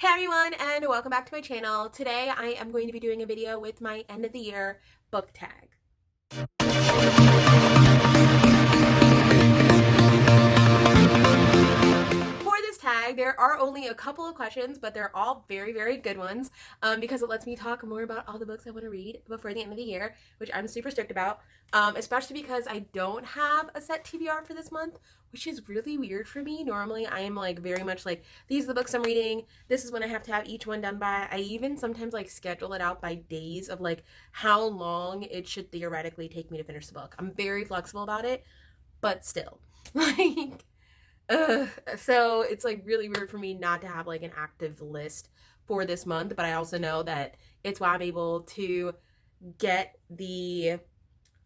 Hey everyone, and welcome back to my channel. Today I am going to be doing a video with my end of the year book tag. For this tag, there are only a couple of questions, but they're all very, very good ones because it lets me talk more about all the books I want to read before the end of the year, which I'm super stoked about, especially because I don't have a set TBR for this month, which is really weird for me. Normally, I am like very much like, these are the books I'm reading. This is when I have to have each one done by. I even sometimes like schedule it out by days of like how long it should theoretically take me to finish the book. I'm very flexible about it, but still, like, so it's like really weird for me not to have like an active list for this month, but I also know that it's why I'm able to get the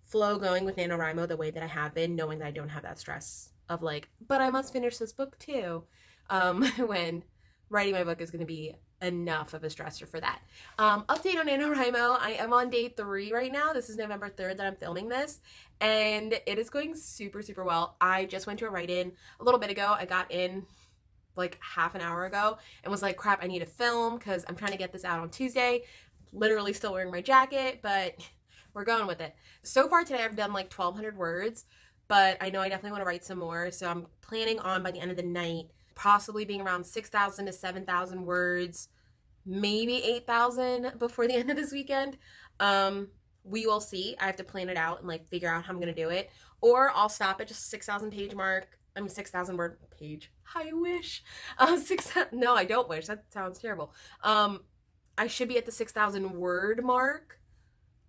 flow going with NaNoWriMo the way that I have been, knowing that I don't have that stress of like, but I must finish this book too. When writing my book is going to be enough of a stressor for that. Update on NaNoWriMo. I am on day 3 right now. This is November 3rd that I'm filming this, and it is going super, super well. I just went to a write-in a little bit ago. I got in like half an hour ago and was like, crap, I need to film because I'm trying to get this out on Tuesday. Literally still wearing my jacket, but we're going with it. So far today I've done like 1,200 words, but I know I definitely want to write some more. So I'm planning on by the end of the night possibly being around 6,000 to 7,000 words, maybe 8,000 before the end of this weekend. We will see. I have to plan it out and like figure out how I'm going to do it. Or I'll stop at just 6,000 page mark. 6,000 word page. I wish. No, I don't wish. That sounds terrible. I should be at the 6,000 word mark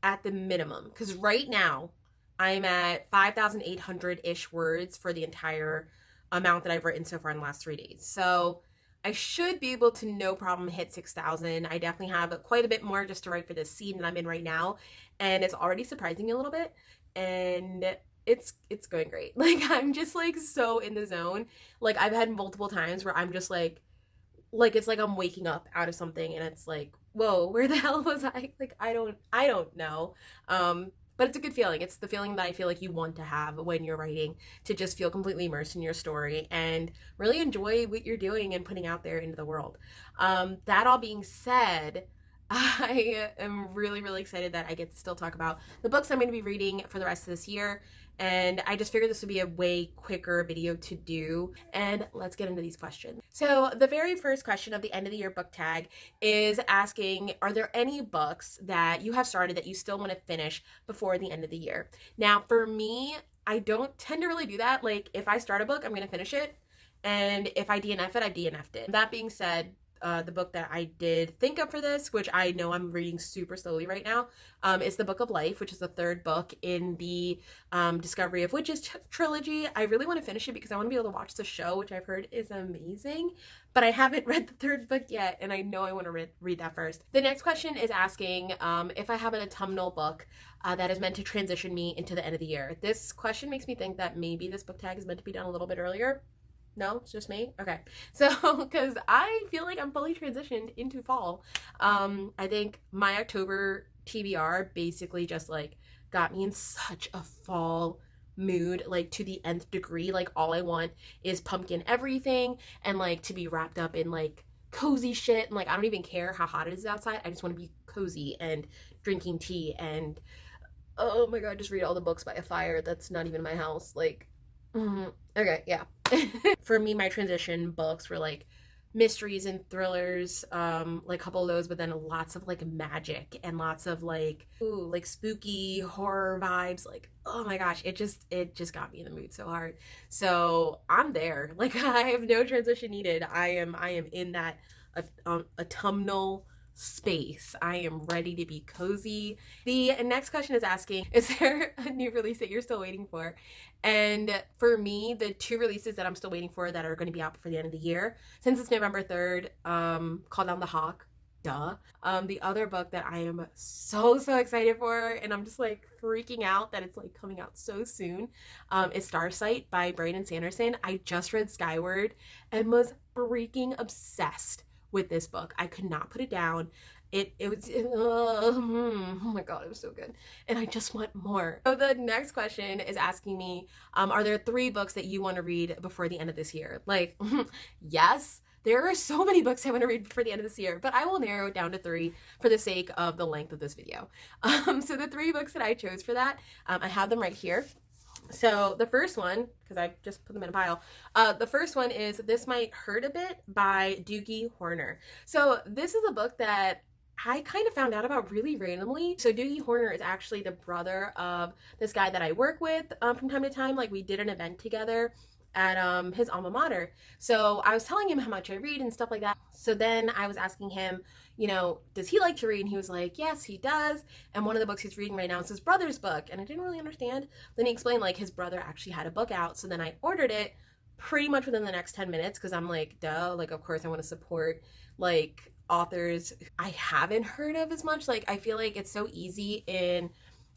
at the minimum. Because right now, I'm at 5,800-ish words for the entire amount that I've written so far in the last 3 days. So I should be able to no problem hit 6,000. I definitely have quite a bit more just to write for this scene that I'm in right now, and it's already surprising me a little bit, and it's going great. Like, I'm just like so in the zone. Like, I've had multiple times where I'm just like it's like I'm waking up out of something and it's like, whoa, where the hell was I? Like, I don't know. But it's a good feeling. It's the feeling that I feel like you want to have when you're writing, to just feel completely immersed in your story and really enjoy what you're doing and putting out there into the world. That all being said, I am really, really excited that I get to still talk about the books I'm going to be reading for the rest of this year. And I just figured this would be a way quicker video to do. And let's get into these questions. So the very first question of the end of the year book tag is asking, are there any books that you have started that you still want to finish before the end of the year? Now, for me, I don't tend to really do that. Like, if I start a book, I'm going to finish it. And if I DNF it, I DNF'd it. That being said, the book that I did think of for this, which I know I'm reading super slowly right now, is The Book of Life, which is the 3rd book in the Discovery of Witches trilogy. I really want to finish it because I want to be able to watch the show, which I've heard is amazing, but I haven't read the 3rd book yet, and I know I want to read that first. The next question is asking if I have an autumnal book that is meant to transition me into the end of the year. This question makes me think that maybe this book tag is meant to be done a little bit earlier. No, it's just me? Okay. So, because I feel like I'm fully transitioned into fall. I think my October TBR basically just like got me in such a fall mood, like to the nth degree. Like, all I want is pumpkin everything and like to be wrapped up in like cozy shit. And like, I don't even care how hot it is outside. I just want to be cozy and drinking tea and, oh my God, just read all the books by a fire that's not even my house. Like, okay, yeah. For me, my transition books were like mysteries and thrillers, like a couple of those, but then lots of like magic and lots of like, ooh, like spooky horror vibes. Like, oh my gosh, it just got me in the mood so hard. So I'm there. Like, I have no transition needed. I am in that autumnal space. I am ready to be cozy. The next question is asking, is there a new release that you're still waiting for? And for me, the 2 releases that I'm still waiting for that are going to be out before the end of the year, since it's November 3rd, Call Down the Hawk. Duh. The other book that I am so excited for, and I'm just like freaking out that it's like coming out so soon, is Starsight by Brandon Sanderson. I just read Skyward and was freaking obsessed with this book. I could not put it down. Oh my God, it was so good. And I just want more. So the next question is asking me, are there 3 books that you want to read before the end of this year? Like, yes, There are so many books I want to read before the end of this year, but I will narrow it down to 3 for the sake of the length of this video. So the 3 books that I chose for that, I have them right here. So the first one, because I just put them in a pile, the first one is This Might Hurt a Bit by Doogie Horner. So this is a book that I kind of found out about really randomly. So Doogie Horner is actually the brother of this guy that I work with from time to time. Like, we did an event together at his alma mater. So I was telling him how much I read and stuff like that. So then I was asking him, you know, does he like to read? And he was like, yes, he does. And one of the books he's reading right now is his brother's book. And I didn't really understand. Then he explained, like, his brother actually had a book out. So then I ordered it pretty much within the next 10 minutes because I'm like, duh, like, of course I want to support, like, authors I haven't heard of as much. Like, I feel like it's so easy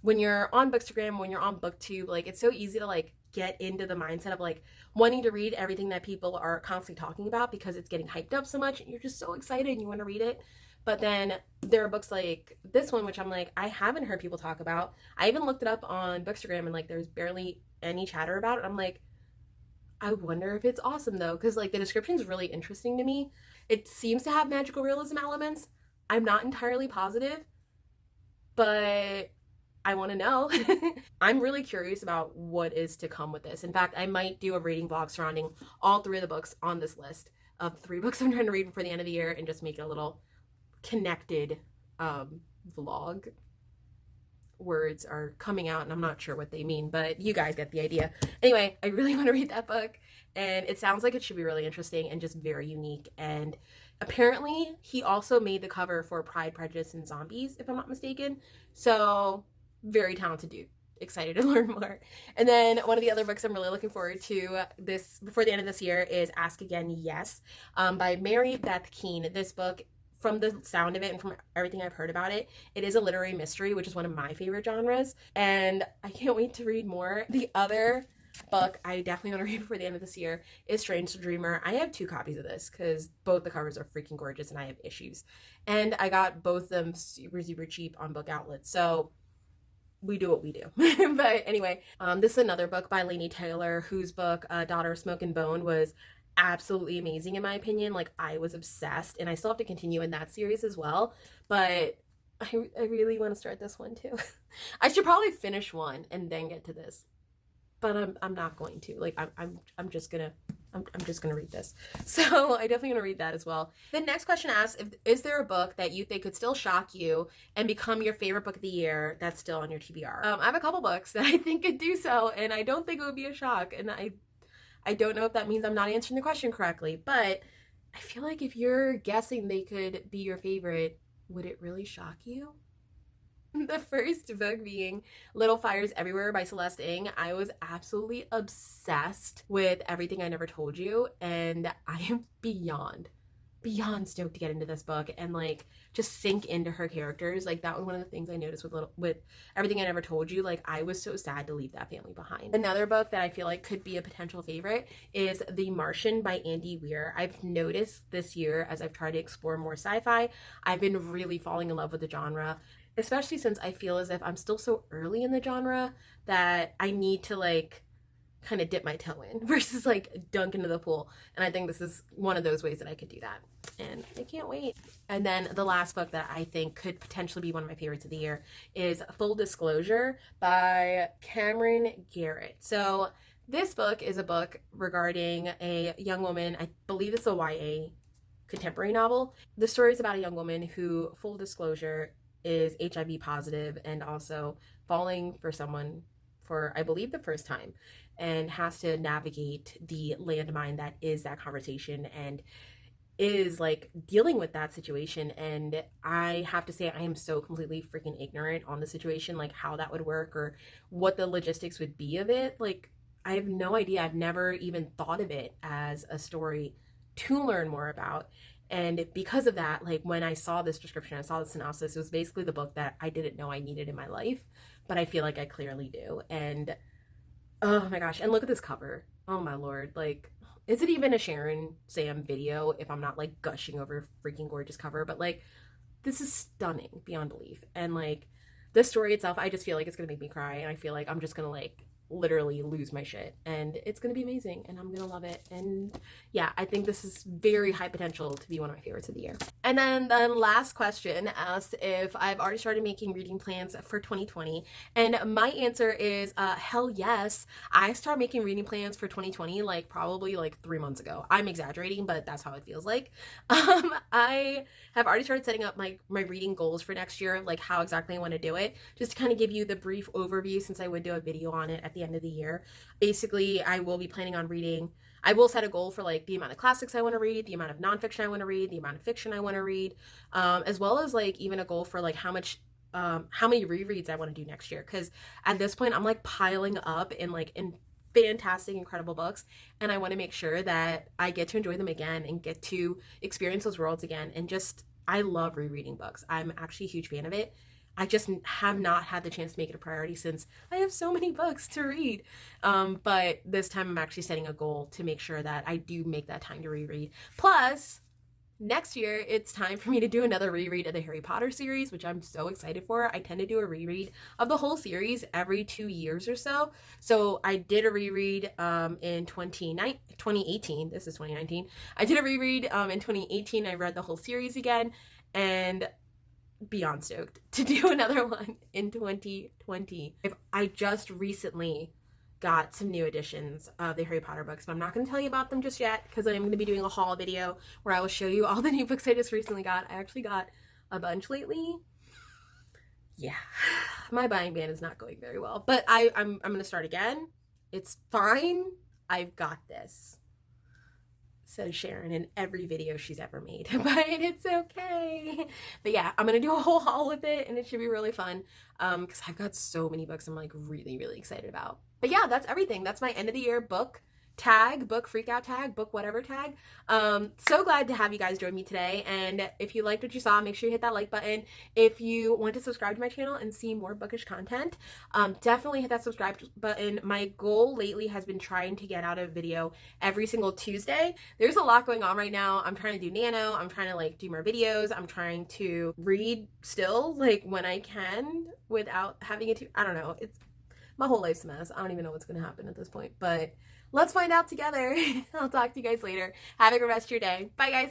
when you're on Bookstagram, when you're on BookTube, like, it's so easy to, like, get into the mindset of, like, wanting to read everything that people are constantly talking about because it's getting hyped up so much and you're just so excited and you want to read it. But then there are books like this one, which I'm like, I haven't heard people talk about. I even looked it up on Bookstagram and, like, there's barely any chatter about it. I'm like, I wonder if it's awesome though, because, like, the description's really interesting to me. It seems to have magical realism elements. I'm not entirely positive, but I want to know. I'm really curious about what is to come with this. In fact, I might do a reading vlog surrounding all 3 of the books on this list of 3 books I'm trying to read before the end of the year and just make it a little connected vlog. Words are coming out and I'm not sure what they mean, but you guys get the idea. Anyway, I really want to read that book and it sounds like it should be really interesting and just very unique. And apparently he also made the cover for Pride, Prejudice, and Zombies, if I'm not mistaken. So very talented dude. Excited to learn more. And then one of the other books I'm really looking forward to this before the end of this year is Ask Again, Yes, by Mary Beth Keane. This book, from the sound of it and from everything I've heard about it, it is a literary mystery, which is one of my favorite genres. And I can't wait to read more. The other book I definitely want to read before the end of this year is Strange the Dreamer. I have 2 copies of this because both the covers are freaking gorgeous and I have issues. And I got both of them super, super cheap on Book Outlet. So we do what we do. But anyway, this is another book by Laini Taylor, whose book, Daughter of Smoke and Bone, was absolutely amazing in my opinion. Like, I was obsessed and I still have to continue in that series as well, but I really want to start this one too. I should probably finish one and then get to this, but I'm not going to. Like, I'm just gonna read this. So I definitely want to read that as well. The next question asks, is there a book that you think could still shock you and become your favorite book of the year that's still on your TBR? I have a couple books that I think could do so, and I don't think it would be a shock. And I don't know if that means I'm not answering the question correctly, but I feel like if you're guessing they could be your favorite, would it really shock you? The first book being Little Fires Everywhere by Celeste Ng. I was absolutely obsessed with Everything I Never Told You, and I am beyond stoked to get into this book and, like, just sink into her characters. Like, that was one of the things I noticed with Everything I Never Told You. Like, I was so sad to leave that family behind. Another book that I feel like could be a potential favorite is The Martian by Andy Weir. I've noticed this year, as I've tried to explore more sci-fi, I've been really falling in love with the genre, especially since I feel as if I'm still so early in the genre that I need to, like, kind of dip my toe in versus, like, dunk into the pool. And I think this is one of those ways that I could do that. And I can't wait. And then the last book that I think could potentially be one of my favorites of the year is Full Disclosure by Cameron Garrett. So this book is a book regarding a young woman. I believe it's a YA contemporary novel. The story is about a young woman who, full disclosure, is HIV positive and also falling for someone for, I believe, the first time, and has to navigate the landmine that is that conversation and is, like, dealing with that situation. And I have to say, I am so completely freaking ignorant on the situation, like how that would work or what the logistics would be of it. Like, I have no idea. I've never even thought of it as a story to learn more about. And because of that, like, when I saw this description, I saw the synopsis, it was basically the book that I didn't know I needed in my life, but I feel like I clearly do. And oh my gosh, and look at this cover. Oh my lord, like, is it even a Sharon Sam video if I'm not, like, gushing over a freaking gorgeous cover? But, like, this is stunning beyond belief. And, like, the story itself, I just feel like it's gonna make me cry, and I feel like I'm just gonna, like, literally lose my shit, and it's gonna be amazing, and I'm gonna love it. And yeah, I think this is very high potential to be one of my favorites of the year. And then the last question asked if I've already started making reading plans for 2020, and my answer is hell yes. I started making reading plans for 2020 like probably like 3 months ago. I'm exaggerating, but that's how it feels like. I have already started setting up my reading goals for next year, like how exactly I want to do it, just to kind of give you the brief overview, since I would do a video on it at the end of the year. Basically, I will be planning on reading. I will set a goal for like the amount of classics I want to read, the amount of nonfiction I want to read, the amount of fiction I want to read, as well as like even a goal for like how many rereads I want to do next year. Because at this point, I'm like piling up in fantastic, incredible books, and I want to make sure that I get to enjoy them again and get to experience those worlds again. And just, I love rereading books. I'm actually a huge fan of it. I just have not had the chance to make it a priority since I have so many books to read. But this time I'm actually setting a goal to make sure that I do make that time to reread. Plus, next year, it's time for me to do another reread of the Harry Potter series, which I'm so excited for. I tend to do a reread of the whole series every 2 years or so. So I did a reread in 2018. This is 2019. I did a reread in 2018. I read the whole series again, and beyond stoked to do another one in 2020. I just recently got some new editions of the Harry Potter books, but I'm not going to tell you about them just yet because I'm going to be doing a haul video where I will show you all the new books I just recently got. I actually got a bunch lately. Yeah, my buying ban is not going very well, but I'm going to start again. It's fine. I've got this, says Sharon in every video she's ever made, but it's okay. But yeah, I'm gonna do a whole haul with it, and it should be really fun because I've got so many books I'm like really, really excited about. But yeah, that's everything. That's my end of the year book tag, book freakout tag, book whatever tag. So glad to have you guys join me today, and if you liked what you saw, make sure you hit that like button. If you want to subscribe to my channel and see more bookish content, definitely hit that subscribe button. My goal lately has been trying to get out a video every single Tuesday. There's a lot going on right now. I'm trying to do nano, I'm trying to like do more videos, I'm trying to read still like when I can without having it to, I don't know, it's my whole life's a mess. I don't even know what's gonna happen at this point, but let's find out together. I'll talk to you guys later. Have a good rest of your day. Bye, guys.